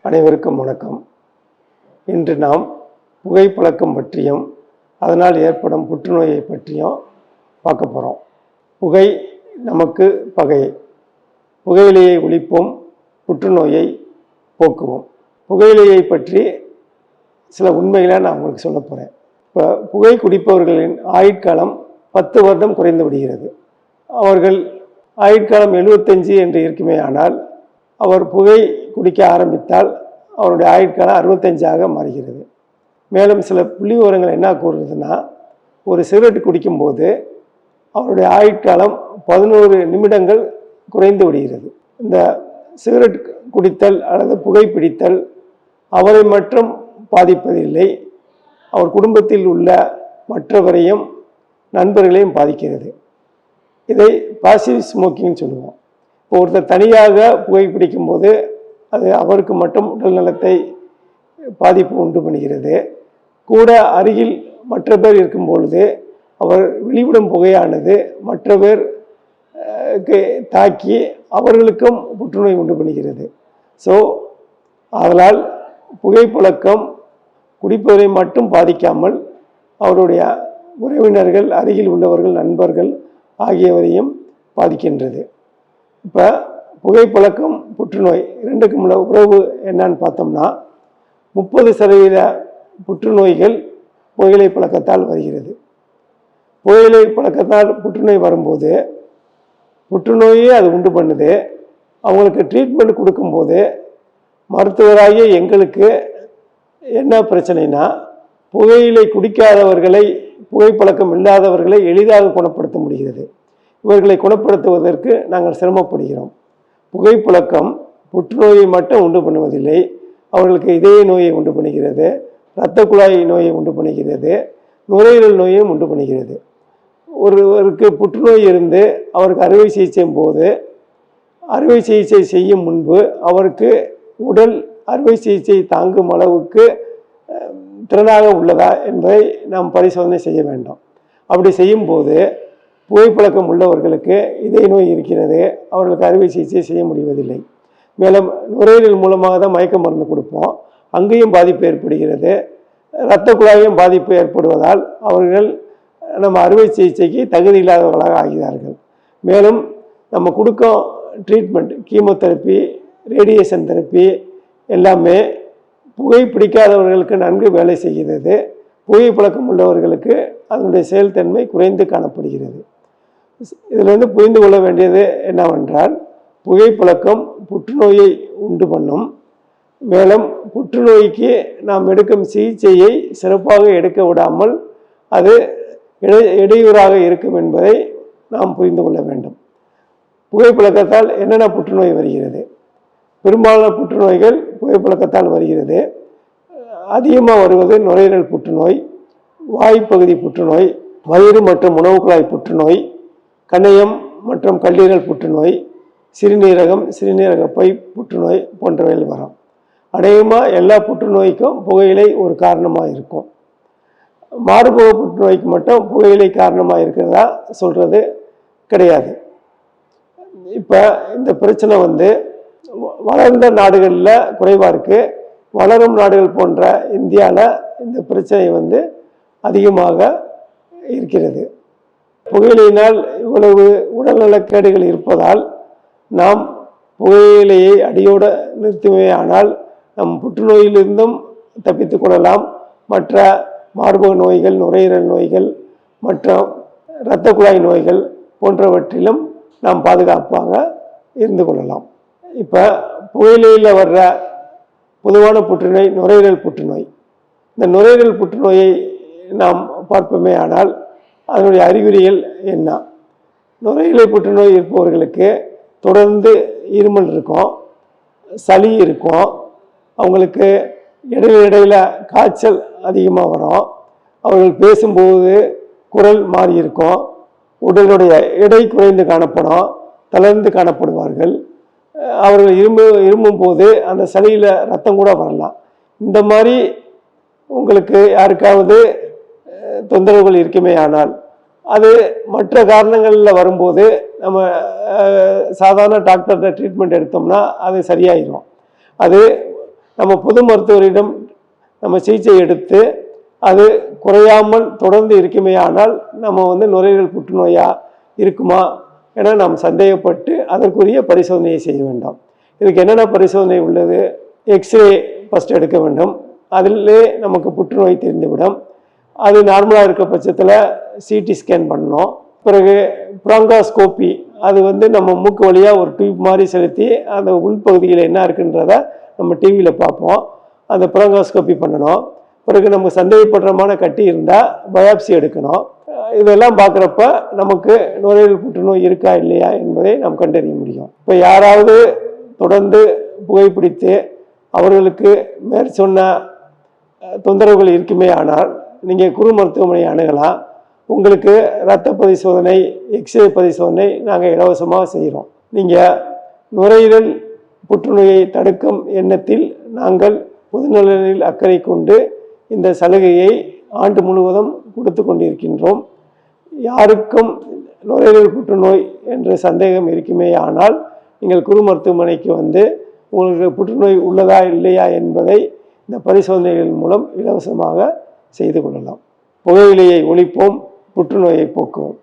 அனைவருக்கும் வணக்கம். இன்று நாம் புகைப்பழக்கம் பற்றியும் அதனால் ஏற்படும் புற்றுநோயை பற்றியும் பார்க்க போகிறோம். புகை நமக்கு பகை. புகையிலையை ஒழிப்போம், புற்றுநோயை போக்குவோம். புகையிலையை பற்றி சில உண்மைகளை நான் உங்களுக்கு சொல்ல போகிறேன். இப்போ புகை குடிப்பவர்களின் ஆயுட்காலம் 10 வருடம் குறைந்து விடுகிறது. அவர்கள் ஆயுட்காலம் 75 என்று இருக்குமே ஆனால் அவர் புகை குடிக்க ஆரம்பித்தால் அவருடைய ஆயுட்காலம் 65ஆக மாறுகிறது. மேலும் சில புள்ளி விவரங்கள் என்ன கூறுறதுன்னா, ஒரு சிகரெட் குடிக்கும்போது அவருடைய ஆயுட்காலம் 11 நிமிடங்கள் குறைந்து விடுகிறது. இந்த சிகரெட் குடித்தல் அல்லது புகைப்பிடித்தல் அவரை மட்டும் பாதிப்பதில்லை, அவர் குடும்பத்தில் உள்ள மற்றவரையும் நண்பர்களையும் பாதிக்கிறது. இதை பாசிவ் ஸ்மோக்கிங் சொல்லுவோம். இப்போ ஒருத்தர் தனியாக புகைப்பிடிக்கும் போது அது அவருக்கு மட்டும் உடல் நலத்தை பாதிப்பு உண்டு பண்ணுகிறது. கூட அருகில் மற்ற பேர் இருக்கும் பொழுது அவர் வெளிவிடும் புகையானது மற்ற பேருக்கு தாக்கி அவர்களுக்கும் புற்றுநோய் உண்டு பண்ணுகிறது. ஸோ அதனால் புகைப்பழக்கம் குடிப்பவரை மட்டும் பாதிக்காமல் அவருடைய உறவினர்கள், அருகில் உள்ளவர்கள், நண்பர்கள் ஆகியவரையும் பாதிக்கின்றது. இப்போ புகைப்பழக்கம் புற்றுநோய் ரெண்டுக்கும் உள்ள உறவு என்னன்னு பார்த்தோம்னா, 30% புற்றுநோய்கள் புகையிலை பழக்கத்தால் வருகிறது. புகையிலை பழக்கத்தால் புற்றுநோய் வரும்போது புற்றுநோயே அது உண்டு பண்ணுது. அவங்களுக்கு ட்ரீட்மெண்ட் கொடுக்கும்போது மருத்துவராகிய எங்களுக்கு என்ன பிரச்சனைனா, புகையிலை குடிக்காதவர்களை, புகைப்பழக்கம் இல்லாதவர்களை எளிதாக குணப்படுத்த முடிகிறது. இவர்களை குணப்படுத்துவதற்கு நாங்கள் சிரமப்படுகிறோம். புகைப்பழக்கம் புற்றுநோயை மட்டும் உண்டு பண்ணுவதில்லை, அவர்களுக்கு இதய நோயை உண்டு பண்ணுகிறது, இரத்த குழாய் நோயை உண்டு பண்ணுகிறது, நுரையீரல் நோயையும் உண்டு பண்ணுகிறது. ஒருவருக்கு புற்றுநோய் இருந்து அவருக்கு அறுவை சிகிச்சையும் போது அறுவை சிகிச்சை செய்யும் முன்பு அவருக்கு உடல் அறுவை சிகிச்சை தாங்கும் அளவுக்கு திறனாக உள்ளதா என்பதை நாம் பரிசோதனை செய்ய வேண்டும். அப்படி செய்யும்போது புகைப்பழக்கம் உள்ளவர்களுக்கு இதய நோய் இருக்கிறது, அவர்களுக்கு அறுவை சிகிச்சை செய்ய முடிவதில்லை. மேலும் நுரையீரல் மூலமாக தான் மயக்க மருந்து கொடுப்போம், அங்கேயும் பாதிப்பு ஏற்படுகிறது. இரத்த குழாயும் பாதிப்பு ஏற்படுவதால் அவர்கள் நம்ம அறுவை சிகிச்சைக்கு தகுதி இல்லாதவர்களாக ஆகிறார்கள். மேலும் நம்ம கொடுக்கும் ட்ரீட்மெண்ட், கீமோதெரப்பி, ரேடியேஷன் தெரப்பி எல்லாமே புகை பிடிக்காதவர்களுக்கு நன்கு வேலை செய்கிறது. புகைப்பழக்கம் உள்ளவர்களுக்கு அதனுடைய செயல்தன்மை குறைந்து காணப்படுகிறது. இதிலிருந்து புரிந்து கொள்ள வேண்டியது என்னவென்றால், புகைப்பழக்கம் புற்றுநோயை உண்டு பண்ணும். மேலும் புற்றுநோய்க்கு நாம் எடுக்கும் சிகிச்சையை சிறப்பாக எடுக்க விடாமல் அது இடையூறாக இருக்கும் என்பதை நாம் புரிந்து கொள்ள வேண்டும். புகைப்பழக்கத்தால் என்னென்ன புற்றுநோய் வருகிறது? பெரும்பாலான புற்றுநோய்கள் புகைப்பழக்கத்தால் வருகிறது. அதிகமாக வருவது நுரையீரல் புற்றுநோய், வாய்ப்பகுதி புற்றுநோய், வயிறு மற்றும் உணவு குழாய் புற்றுநோய், கணையம் மற்றும் கல்லீரல் புற்றுநோய், சிறுநீரகம், சிறுநீரகப்பை புற்றுநோய் போன்றவைகள் வரும். அநேகமாக எல்லா புற்றுநோய்க்கும் புகையிலை ஒரு காரணமாக இருக்கும். மார்பக புற்றுநோய்க்கு மட்டும் புகையிலை காரணமாக இருக்கிறதா சொல்கிறது கிடையாது. இப்போ இந்த பிரச்சனை வளர்ந்த நாடுகளில் குறைவாக இருக்குது. வளரும் நாடுகள் போன்ற இந்தியாவில் இந்த பிரச்சனை அதிகமாக இருக்கிறது. புகையிலையினால் இவ்வளவு உடல்நலக்கேடுகள் இருப்பதால் நாம் புகையிலையை அடியோடு நிறுத்துவே ஆனால் நம் புற்றுநோயிலிருந்தும் தப்பித்து கொள்ளலாம். மற்ற மார்பக நோய்கள், நுரையீரல் நோய்கள் மற்றும் இரத்த குழாய் நோய்கள் போன்றவற்றிலும் நாம் பாதுகாப்பாக இருந்து கொள்ளலாம். இப்போ புகையிலையில் வர்ற பொதுவான புற்றுநோய் நுரையீரல் புற்றுநோய். இந்த நுரையீரல் புற்றுநோயை நாம் பார்ப்போமே ஆனால் அதனுடைய அறிகுறிகள் என்ன? நுரையீரல் புற்றுநோய் இருப்பவர்களுக்கு தொடர்ந்து இருமல் இருக்கும், சளி இருக்கும், அவங்களுக்கு இடையில காய்ச்சல் அதிகமாக வரும், அவர்கள் பேசும்போது குரல் மாறி இருக்கும், உடலுடைய எடை குறைந்து காணப்படும், தளர்ந்து காணப்படுவார்கள். அவர்கள் இருமும் போது அந்த சளியில் ரத்தம் கூட வரலாம். இந்த மாதிரி உங்களுக்கு யாருக்காவது தொந்தரவுகள் இருக்குமே ஆனால் அது மற்ற காரணங்களில் வரும்போது நம்ம சாதாரண டாக்டர்கிட்ட ட்ரீட்மெண்ட் எடுத்தோம்னா அது சரியாயிடும். அது நம்ம பொது மருத்துவரிடம் நம்ம சிகிச்சை எடுத்து அது குறையாமல் தொடர்ந்து இருக்குமே ஆனால் நம்ம வந்து நுரையீரல் புற்றுநோயா இருக்குமா என நாம் சந்தேகப்பட்டு அதற்குரிய பரிசோதனையை செய்ய வேண்டும். இதுக்கு என்னென்ன பரிசோதனை உள்ளது? எக்ஸ்ரே ஃபஸ்ட் எடுக்க வேண்டும். அதிலே நமக்கு புற்றுநோய் தெரிந்துவிடும். அது நார்மலாக இருக்க பட்சத்தில் சிடி ஸ்கேன் பண்ணணும். பிறகு ப்ராங்காஸ்கோப்பி, அது வந்து நம்ம மூக்கு வழியாக ஒரு டியூப் மாதிரி செலுத்தி அந்த உள்பகுதியில் என்ன இருக்குன்றத நம்ம டிவியில் பார்ப்போம். அந்த ப்ராங்காஸ்கோப்பி பண்ணணும். பிறகு நம்ம சந்தேகப்படுறமான கட்டி இருந்தால் பயாப்சி எடுக்கணும். இதெல்லாம் பார்க்குறப்ப நமக்கு நுரையீரல் புற்றுநோய் இருக்கா இல்லையா என்பதை நாம் கண்டறிய முடியும். இப்போ யாராவது தொடர்ந்து புகைப்பிடித்து அவர்களுக்கு மேற்சொன்ன தொந்தரவுகள் இருக்குமே ஆனால் நீங்கள் குறு மருத்துவமனை அணுகலாம். உங்களுக்கு இரத்த பரிசோதனை, எக்ஸ்ரே பரிசோதனை நாங்கள் இலவசமாக செய்கிறோம். நீங்கள் நுரையீரல் புற்றுநோயை தடுக்கும் எண்ணத்தில் நாங்கள் பொதுநலனில் அக்கறை கொண்டு இந்த சலுகையை ஆண்டு முழுவதும் கொடுத்து கொண்டிருக்கின்றோம். யாருக்கும் நுரையீரல் புற்றுநோய் என்ற சந்தேகம் இருக்குமே ஆனால் நீங்கள் குறு மருத்துவமனைக்கு வந்து உங்களுக்கு புற்றுநோய் உள்ளதா இல்லையா என்பதை இந்த பரிசோதனைகள் மூலம் இலவசமாக செய்து கொள்ளலாம். புகையிலையை ஒழிப்போம், புற்றுநோயை போக்குவோம்.